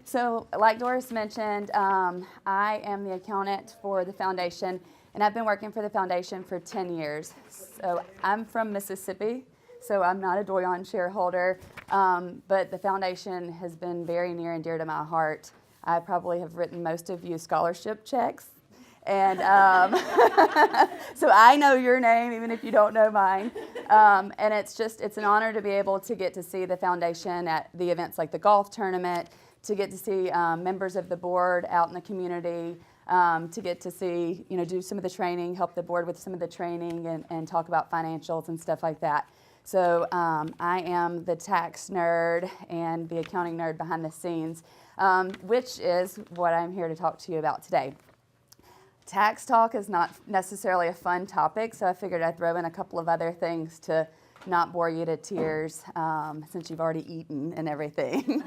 So like Doris mentioned, I am the accountant for the foundation, and I've been working for the foundation for 10 years. So I'm from Mississippi, so I'm not a Doyon shareholder, but the foundation has been very near and dear to my heart. I probably have written most of you scholarship checks, and so I know your name even if you don't know mine. And it's an honor to be able to get to see the foundation at the events like the golf tournament, to get to see members of the board out in the community, to get to see, do some of the training, help the board with some of the training and talk about financials and stuff like that. So I am the tax nerd and the accounting nerd behind the scenes, which is what I'm here to talk to you about today. Tax talk is not necessarily a fun topic, so I figured I'd throw in a couple of other things to not bore you to tears since you've already eaten and everything.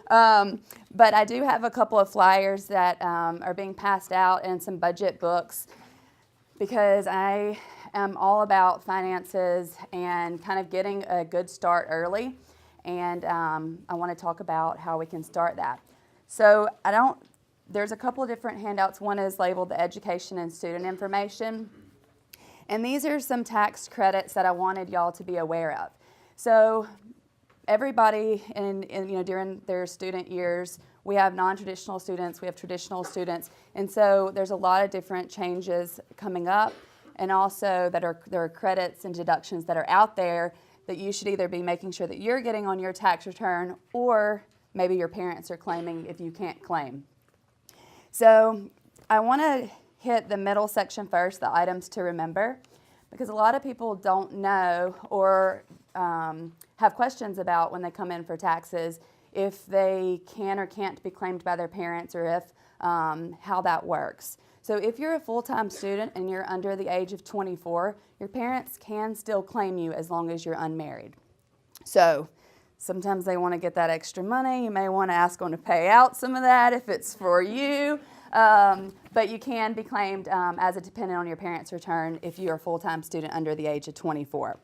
But I do have a couple of flyers that are being passed out and some budget books because I am all about finances and kind of getting a good start early. And I want to talk about how we can start that. So there's a couple of different handouts. One is labeled the education and student information. And these are some tax credits that I wanted y'all to be aware of. So everybody during their student years, we have non-traditional students, we have traditional students, and so there's a lot of different changes coming up, and also there are credits and deductions that are out there that you should either be making sure that you're getting on your tax return, or maybe your parents are claiming if you can't claim. So I want to hit the middle section first, the items to remember, because a lot of people don't know or have questions about when they come in for taxes if they can or can't be claimed by their parents, or if how that works. So if you're a full-time student and you're under the age of 24, your parents can still claim you as long as you're unmarried. So sometimes they want to get that extra money. You may want to ask them to pay out some of that if it's for you. But you can be claimed as a dependent on your parents' return if you're a full-time student under the age of 24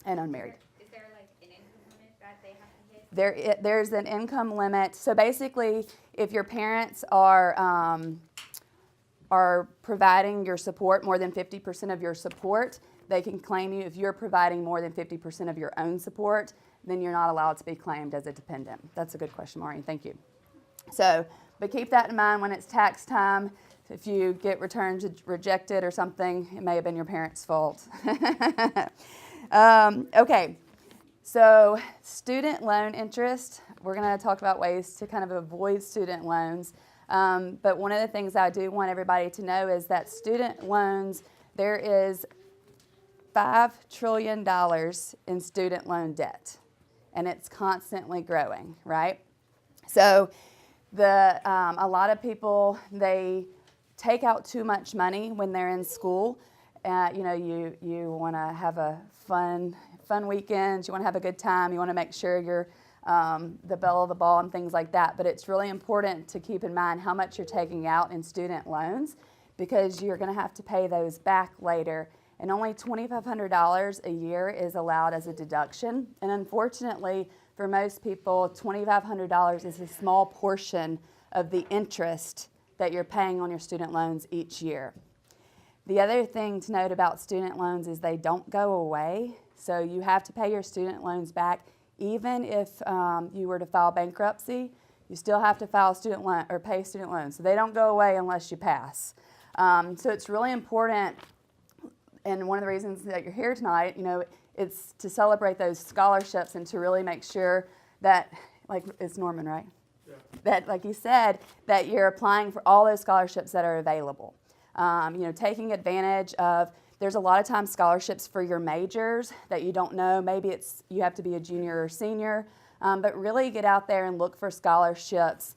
and unmarried. Is there like an income limit that they have to hit? There's an income limit. So basically, if your parents are providing your support, more than 50% of your support, they can claim you. If you're providing more than 50% of your own support, then you're not allowed to be claimed as a dependent. That's a good question, Maureen. Thank you. So, but keep that in mind when it's tax time. If you get returns rejected or something, it may have been your parents' fault. Okay, so student loan interest. We're going to talk about ways to kind of avoid student loans. But one of the things I do want everybody to know is that student loans, there is $5 trillion in student loan debt, and it's constantly growing, right? So a lot of people, they take out too much money when they're in school. You want to have a fun weekend, you want to have a good time, you want to make sure you're the belle of the ball and things like that. But it's really important to keep in mind how much you're taking out in student loans, because you're going to have to pay those back later. And only $2,500 a year is allowed as a deduction. And unfortunately, for most people, $2,500 is a small portion of the interest that you're paying on your student loans each year. The other thing to note about student loans is they don't go away. So you have to pay your student loans back. Even if you were to file bankruptcy, you still have to file student loan or pay student loans. So they don't go away unless you pass. So it's really important, and one of the reasons that you're here tonight, it's to celebrate those scholarships and to really make sure that, like, it's Norman, right? Yeah. That, like you said, that you're applying for all those scholarships that are available. Taking advantage of, there's a lot of times scholarships for your majors that you don't know. Maybe you have to be a junior or senior, but really get out there and look for scholarships.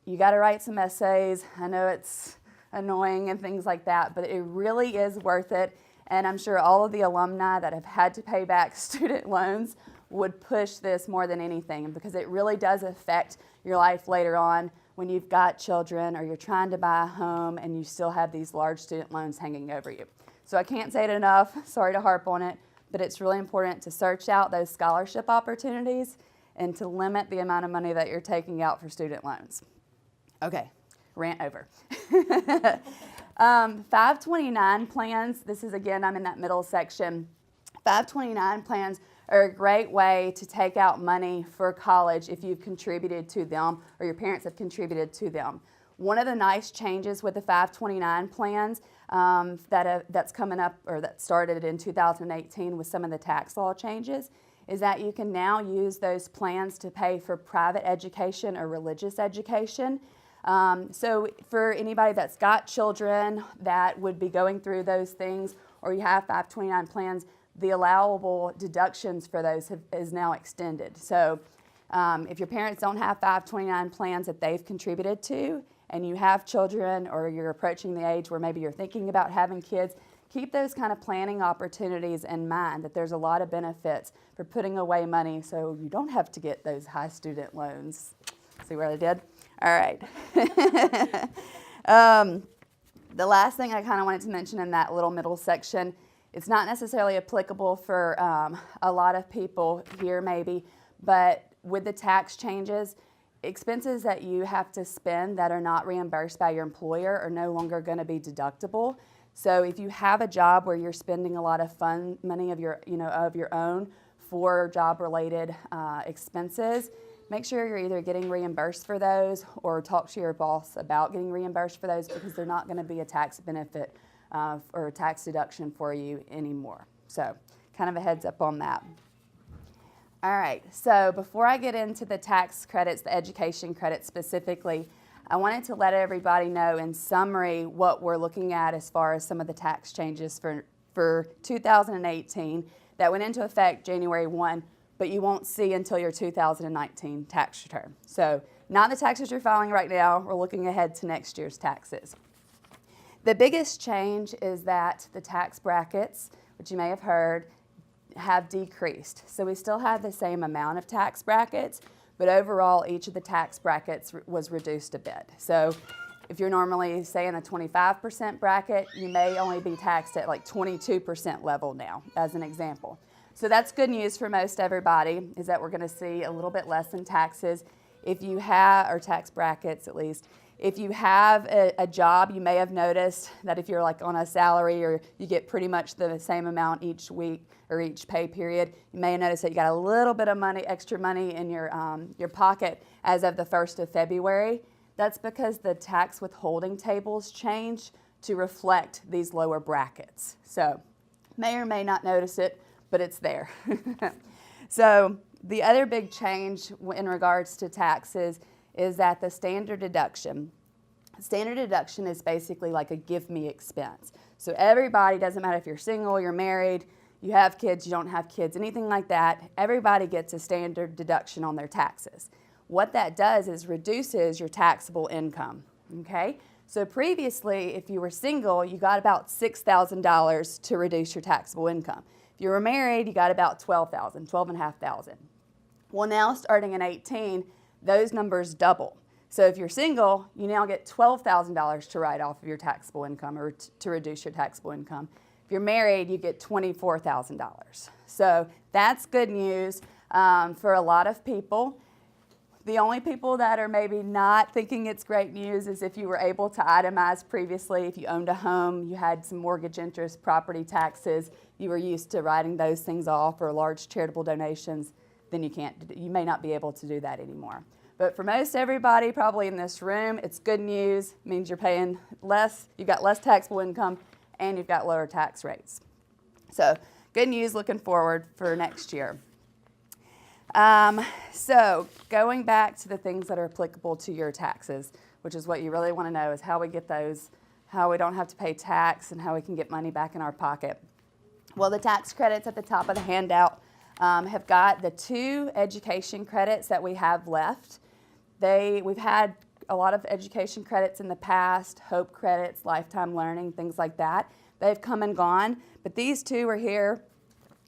You got to write some essays. I know it's annoying and things like that, but it really is worth it. And I'm sure all of the alumni that have had to pay back student loans would push this more than anything, because it really does affect your life later on when you've got children or you're trying to buy a home and you still have these large student loans hanging over you. So I can't say it enough, sorry to harp on it, but it's really important to search out those scholarship opportunities and to limit the amount of money that you're taking out for student loans. Okay, rant over. 529 plans, this is again, I'm in that middle section. 529 plans are a great way to take out money for college if you've contributed to them or your parents have contributed to them. One of the nice changes with the 529 plans that's coming up or that started in 2018 with some of the tax law changes is that you can now use those plans to pay for private education or religious education. So for anybody that's got children that would be going through those things or you have 529 plans, the allowable deductions for those is now extended. So if your parents don't have 529 plans that they've contributed to and you have children or you're approaching the age where maybe you're thinking about having kids, keep those kind of planning opportunities in mind, that there's a lot of benefits for putting away money so you don't have to get those high student loans. See what I did? All right. The last thing I kind of wanted to mention in that little middle section, it's not necessarily applicable for a lot of people here maybe, but with the tax changes, expenses that you have to spend that are not reimbursed by your employer are no longer going to be deductible. So if you have a job where you're spending a lot of money of your own for job-related expenses, make sure you're either getting reimbursed for those or talk to your boss about getting reimbursed for those because they're not going to be a tax benefit or a tax deduction for you anymore. So kind of a heads up on that. All right, so before I get into the tax credits, the education credits specifically, I wanted to let everybody know in summary what we're looking at as far as some of the tax changes for 2018 that went into effect January 1, but you won't see until your 2019 tax return. So not the taxes you're filing right now, we're looking ahead to next year's taxes. The biggest change is that the tax brackets, which you may have heard, have decreased. So we still have the same amount of tax brackets, but overall each of the tax brackets was reduced a bit. So if you're normally, say, in a 25% bracket, you may only be taxed at like 22% level now, as an example. So that's good news for most everybody, is that we're going to see a little bit less in taxes if you have, or tax brackets at least. If you have a job, you may have noticed that if you're like on a salary or you get pretty much the same amount each week or each pay period, you may have noticed that you got a little bit of money, extra money in your pocket as of the 1st of February. That's because the tax withholding tables changed to reflect these lower brackets. So may or may not notice it, but it's there. So the other big change in regards to taxes is that the standard deduction is basically like a give me expense. So everybody, doesn't matter if you're single, you're married, you have kids, you don't have kids, anything like that, everybody gets a standard deduction on their taxes. What that does is reduces your taxable income, okay? So previously, if you were single, you got about $6,000 to reduce your taxable income. If you were married, you got about $12,000, $12,500. Well, now starting in 18, those numbers double. So if you're single, you now get $12,000 to write off of your taxable income or to reduce your taxable income. If you're married, you get $24,000. So that's good news for a lot of people. The only people that are maybe not thinking it's great news is if you were able to itemize previously, if you owned a home, you had some mortgage interest, property taxes, you were used to writing those things off or large charitable donations, then you may not be able to do that anymore. But for most everybody probably in this room, it's good news. It means you're paying less, you've got less taxable income, and you've got lower tax rates. So good news looking forward for next year. So going back to the things that are applicable to your taxes, which is what you really want to know, is how we get those, how we don't have to pay tax, and how we can get money back in our pocket. Well, the tax credits at the top of the handout have got the 2 education credits that we have left. We've had a lot of education credits in the past, Hope credits, lifetime learning, things like that. They've come and gone, but these 2 are here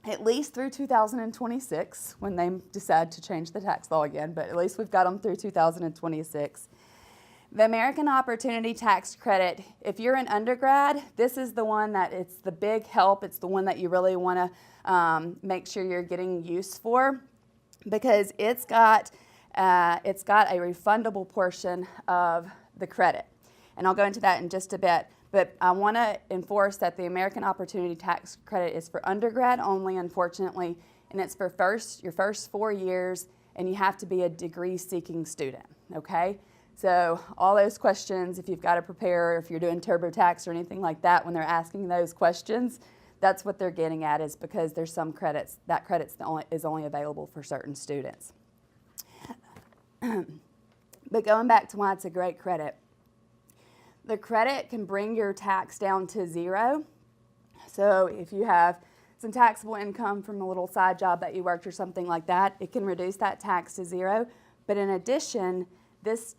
at least through 2026 when they decide to change the tax law again, but at least we've got them through 2026. The American Opportunity Tax Credit, if you're an undergrad, this is the one that it's the big help. It's the one that you really want to make sure you're getting use for. because it's got a refundable portion of the credit. And I'll go into that in just a bit. But I want to enforce that the American Opportunity Tax Credit is for undergrad only, unfortunately, and it's for your first 4 years, and you have to be a degree-seeking student, okay? So all those questions, if you've got to prepare, if you're doing TurboTax or anything like that, when they're asking those questions, that's what they're getting at, is because there's some credits, that is only available for certain students. But going back to why it's a great credit, the credit can bring your tax down to 0. So if you have some taxable income from a little side job that you worked or something like that, it can reduce that tax to 0. But in addition, this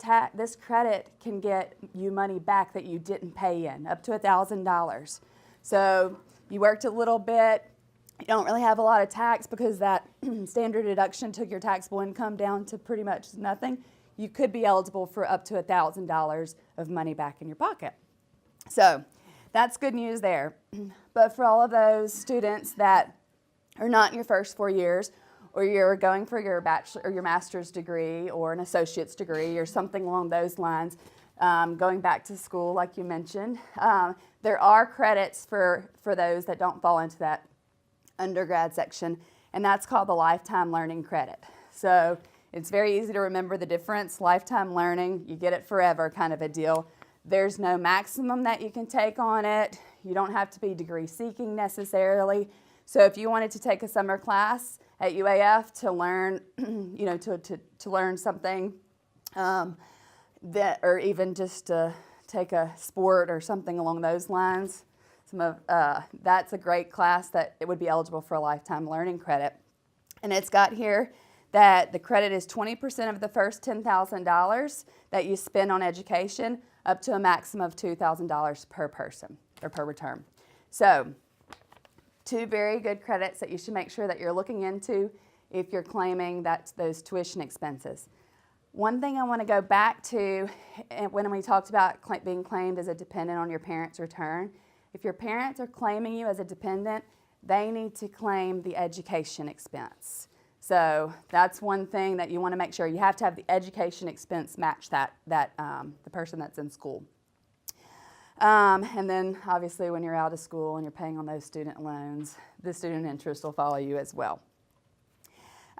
credit can get you money back that you didn't pay in, up to $1,000. So you worked a little bit, you don't really have a lot of tax because that standard deduction took your taxable income down to pretty much nothing. You could be eligible for up to $1,000 of money back in your pocket. So that's good news there. But for all of those students that are not in your first 4 years, or you're going for your bachelor or your master's degree or an associate's degree or something along those lines, going back to school like you mentioned, there are credits for those that don't fall into that undergrad section, and that's called the Lifetime Learning Credit. So it's very easy to remember the difference. Lifetime learning, you get it forever kind of a deal. There's no maximum that you can take on it. You don't have to be degree seeking necessarily. So if you wanted to take a summer class at UAF to learn, to learn something, or even just to take a sport or something along those lines, that's a great class that it would be eligible for a lifetime learning credit. And it's got here that the credit is 20% of the first $10,000 that you spend on education, up to a maximum of $2,000 per person or per return. So 2 very good credits that you should make sure that you're looking into if you're claiming those tuition expenses. One thing I want to go back to when we talked about being claimed as a dependent on your parents' return, if your parents are claiming you as a dependent, they need to claim the education expense. So that's one thing that you want to make sure. You have to have the education expense match the person that's in school. And then obviously when you're out of school and you're paying on those student loans, the student interest will follow you as well.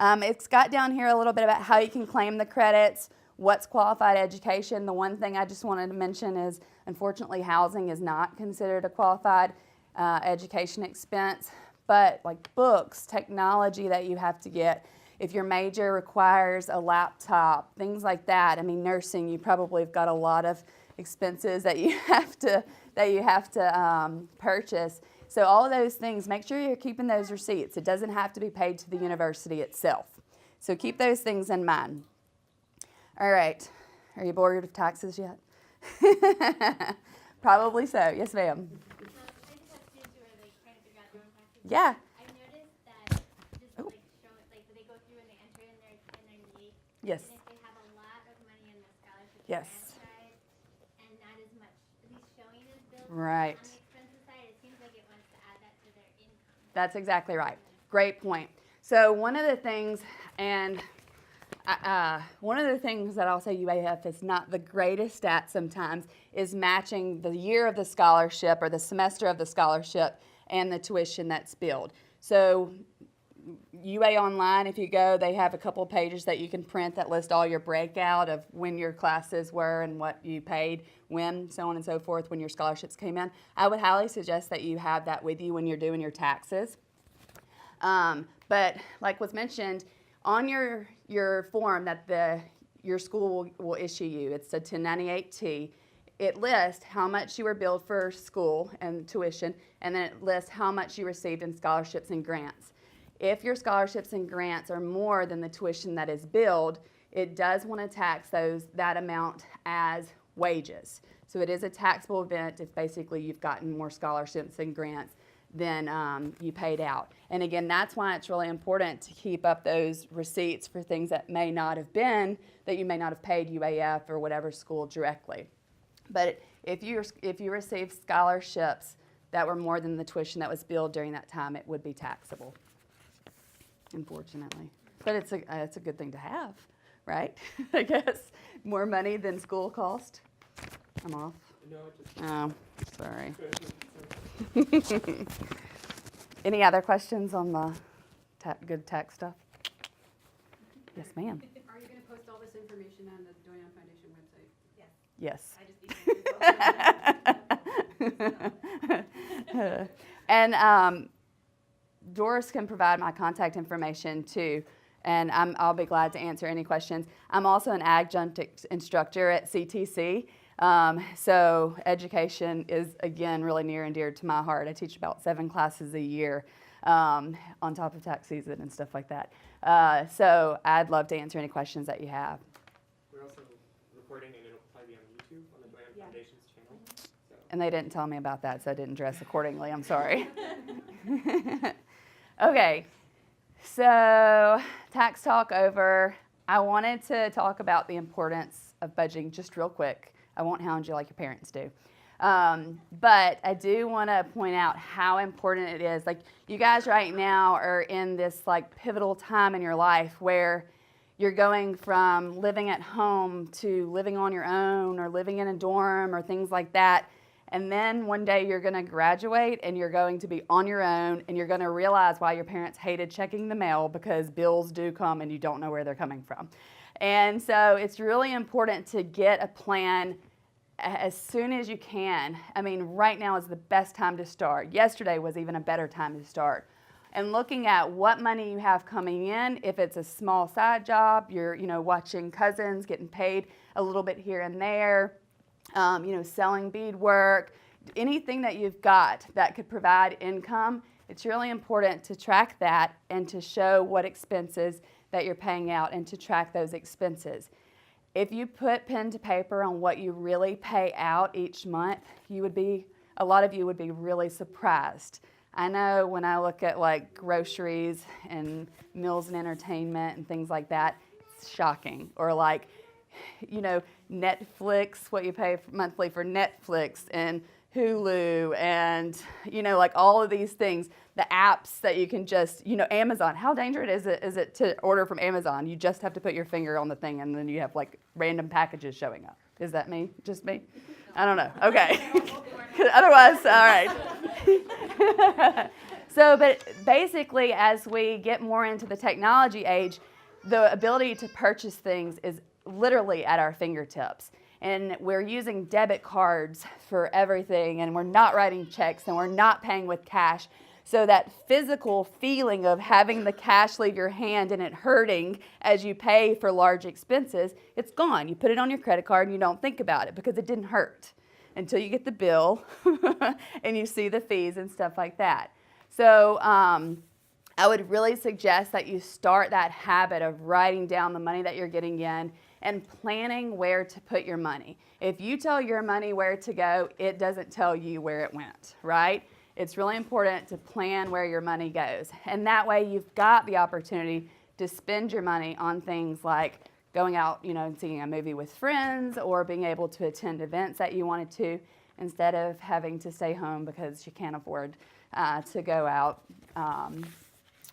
It's got down here a little bit about how you can claim the credits, what's qualified education. The one thing I just wanted to mention is, unfortunately, housing is not considered a qualified education expense, but like books, technology that you have to get. If your major requires a laptop, things like that. I mean, nursing, you probably have got a lot of expenses that you have to purchase. So all of those things, make sure you're keeping those receipts. It doesn't have to be paid to the university itself. So keep those things in mind. All right. Are you bored of taxes yet? Probably so. Yes, ma'am. Yeah. I noticed that just show they go through and they enter in their needs. Yes. And if they have a lot of money in the scholarship Yes. side and not as much, at least showing as bills Right. on the expenses side, it seems like it wants to add that to their income. That's exactly right. Great point. So one of the things, that I'll say UAF is not the greatest at sometimes, is matching the year of the scholarship or the semester of the scholarship and the tuition that's billed. So UA Online, if you go, they have a couple of pages that you can print that list all your breakout of when your classes were and what you paid, when, so on and so forth, when your scholarships came in. I would highly suggest that you have that with you when you're doing your taxes. But like was mentioned, on your form that your school will issue you, it's a 1098T, it lists how much you were billed for school and tuition, and then it lists how much you received in scholarships and grants. If your scholarships and grants are more than the tuition that is billed, it does want to tax that amount as wages. So it is a taxable event if basically you've gotten more scholarships and grants than you paid out. And again, that's why it's really important to keep up those receipts for things that may not have been, that you may not have paid UAF or whatever school directly. But if you received scholarships that were more than the tuition that was billed during that time, it would be taxable, unfortunately. But it's a good thing to have, right? I guess more money than school cost. I'm off. No, it just. Oh, sorry. Any other questions on the good tax stuff? Yes, ma'am. Are you going to post all this information on the Doyon Foundation website? Yes. Yes. And Doris can provide my contact information too, and I'll be glad to answer any questions. I'm also an adjunct instructor at CTC, so education is, again, really near and dear to my heart. I teach about 7 classes a year on top of tax season and stuff like that. So I'd love to answer any questions that you have. We're also recording, and it'll probably be on YouTube on the Doyon Foundation's channel. So. And they didn't tell me about that, so I didn't dress accordingly. I'm sorry. Okay, so tax talk over. I wanted to talk about the importance of budgeting just real quick. I won't hound you like your parents do. But I do want to point out how important it is. Like, you guys right now are in this like pivotal time in your life where you're going from living at home to living on your own or living in a dorm or things like that. And then one day you're going to graduate and you're going to be on your own, and you're going to realize why your parents hated checking the mail, because bills do come and you don't know where they're coming from. And so it's really important to get a plan as soon as you can. I mean, right now is the best time to start. Yesterday was even a better time to start. And looking at what money you have coming in. If it's a small side job, you're watching cousins getting paid a little bit here and there. Selling beadwork, anything that you've got that could provide income, it's really important to track that and to show what expenses that you're paying out and to track those expenses. If you put pen to paper on what you really pay out each month, a lot of you would be really surprised. I know when I look at like groceries and meals and entertainment and things like that, it's shocking. Or like, Netflix, what you pay monthly for Netflix and Hulu and, like all of these things, the apps that you can just, Amazon. How dangerous is it to order from Amazon? You just have to put your finger on the thing and then you have like random packages showing up. Is that me? Just me? I don't know. Okay. Otherwise, all right. So, but basically, as we get more into the technology age, the ability to purchase things is literally at our fingertips. And we're using debit cards for everything, and we're not writing checks, and we're not paying with cash. So that physical feeling of having the cash leave your hand and it hurting as you pay for large expenses, it's gone. You put it on your credit card and you don't think about it because it didn't hurt until you get the bill and you see the fees and stuff like that. So I would really suggest that you start that habit of writing down the money that you're getting in and planning where to put your money. If you tell your money where to go, it doesn't tell you where it went, right? It's really important to plan where your money goes. And that way you've got the opportunity to spend your money on things like going out, and seeing a movie with friends, or being able to attend events that you wanted to, instead of having to stay home because you can't afford to go out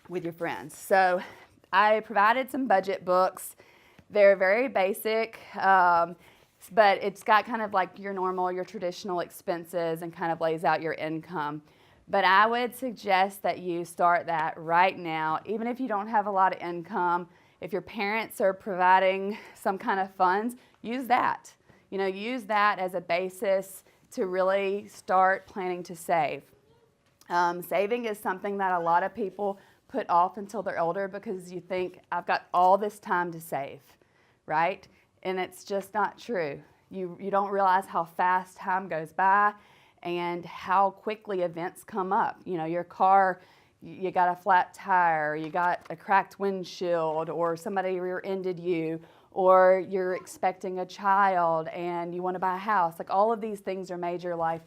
with your friends. So I provided some budget books. They're very basic, but it's got kind of like your traditional expenses and kind of lays out your income. But I would suggest that you start that right now, even if you don't have a lot of income. If your parents are providing some kind of funds, use that. Use that as a basis to really start planning to save. Saving is something that a lot of people put off until they're older because you think, I've got all this time to save, right? And it's just not true. You don't realize how fast time goes by and how quickly events come up. Your car, you got a flat tire, you got a cracked windshield, or somebody rear-ended you, or you're expecting a child and you want to buy a house. Like, all of these things are major life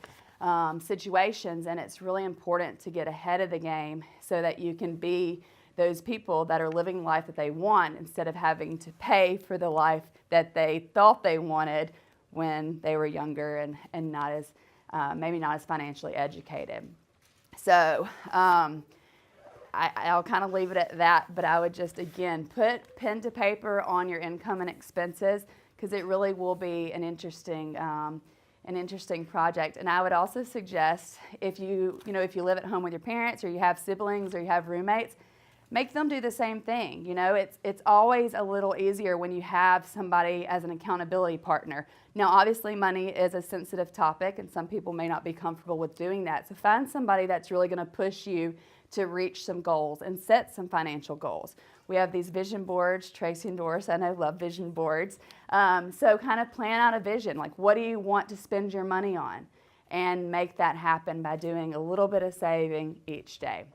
situations, and it's really important to get ahead of the game so that you can be those people that are living the life that they want instead of having to pay for the life that they thought they wanted when they were younger and not as maybe not as financially educated. So I'll kind of leave it at that, but I would just, again, put pen to paper on your income and expenses, because it really will be an interesting project. And I would also suggest, if you live at home with your parents, or you have siblings, or you have roommates, make them do the same thing. It's always a little easier when you have somebody as an accountability partner. Now, obviously, money is a sensitive topic, and some people may not be comfortable with doing that. So find somebody that's really going to push you to reach some goals and set some financial goals. We have these vision boards. Tracy and Doris, I know, love vision boards. So kind of plan out a vision. Like, what do you want to spend your money on? And make that happen by doing a little bit of saving each day.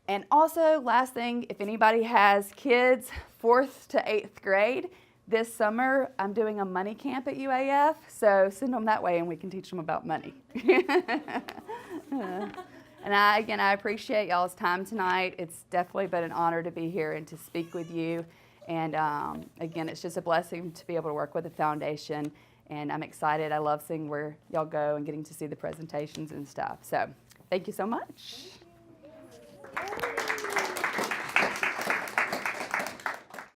And also, last thing, if anybody has kids 4th to 8th grade, this summer I'm doing a money camp at UAF, so send them that way and we can teach them about money. And I appreciate y'all's time tonight. It's definitely been an honor to be here and to speak with you. And again, it's just a blessing to be able to work with the foundation. And I'm excited. I love seeing where y'all go and getting to see the presentations and stuff. So thank you so much.